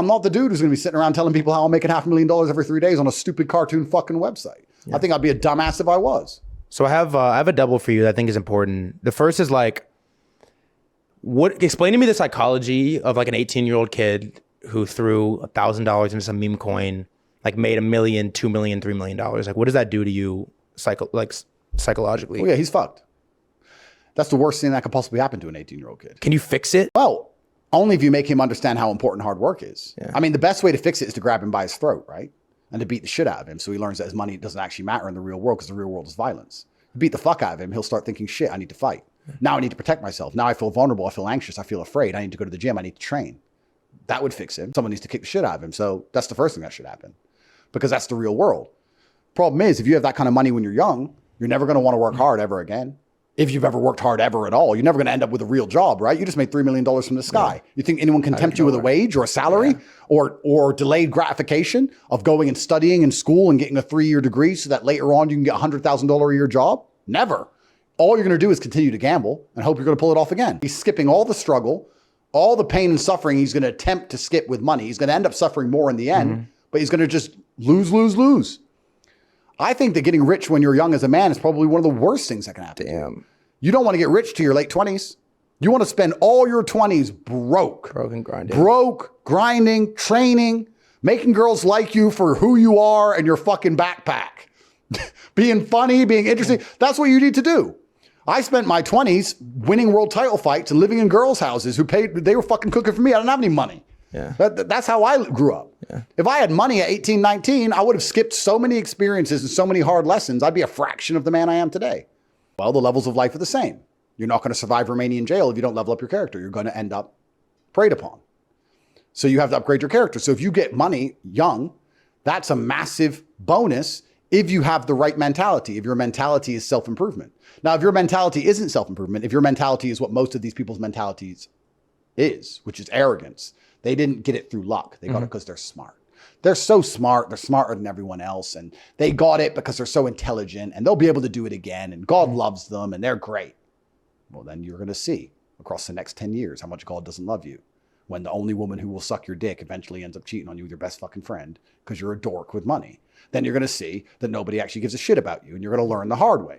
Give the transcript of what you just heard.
I'm not the dude who's going to be sitting around telling people how I'm making $500,000 every 3 days on a stupid cartoon fucking website. Yeah. I think I'd be a dumbass if I was. So I have a double for you that I think is important. The first is like, explain to me the psychology of like an 18-year-old kid who threw $1,000 into some meme coin, like made $1 million, $2 million, $3 million. Like, what does that do to you psychologically? Oh yeah, he's fucked. That's the worst thing that could possibly happen to an 18-year-old kid. Can you fix it? Well, only if you make him understand how important hard work is. Yeah. I mean, the best way to fix it is to grab him by his throat, right? And to beat the shit out of him so he learns that his money doesn't actually matter in the real world because the real world is violence. You beat the fuck out of him, he'll start thinking, shit, I need to fight. Now I need to protect myself. Now I feel vulnerable. I feel anxious. I feel afraid. I need to go to the gym. I need to train. That would fix him. Someone needs to kick the shit out of him. So that's the first thing that should happen because that's the real world. Problem is, if you have that kind of money when you're young, you're never going to want to work hard ever again. If you've ever worked hard ever at all, you're never going to end up with a real job, right? You just made $3 million from the sky. Yeah. You think anyone can tempt you with a wage or a salary or delayed gratification of going and studying in school and getting a 3-year degree so that later on you can get a $100,000 a year job? Never. All you're going to do is continue to gamble and hope you're going to pull it off again. He's skipping all the struggle, all the pain and suffering he's going to attempt to skip with money. He's going to end up suffering more in the end, but he's going to just lose. I think that getting rich when you're young as a man is probably one of the worst things that can happen. Damn. You don't want to get rich to your late 20s. You want to spend all your 20s broke. Broke and grinding. Broke, grinding, training, making girls like you for who you are and your fucking backpack. Being funny, being interesting. That's what you need to do. I spent my 20s winning world title fights and living in girls' houses they were fucking cooking for me. I didn't have any money. Yeah. That's how I grew up. Yeah. If I had money at 18, 19, I would have skipped so many experiences and so many hard lessons. I'd be a fraction of the man I am today. Well, the levels of life are the same. You're not going to survive Romanian jail if you don't level up your character. You're going to end up preyed upon. So you have to upgrade your character. So if you get money young, that's a massive bonus if you have the right mentality, if your mentality is self-improvement. Now, if your mentality isn't self-improvement, if your mentality is what most of these people's mentalities is, which is arrogance, they didn't get it through luck. They got it because they're smart. They're so smart. They're smarter than everyone else. And they got it because they're so intelligent and they'll be able to do it again. And God loves them and they're great. Well, then you're going to see across the next 10 years how much God doesn't love you when the only woman who will suck your dick eventually ends up cheating on you with your best fucking friend because you're a dork with money. Then you're going to see that nobody actually gives a shit about you and you're going to learn the hard way.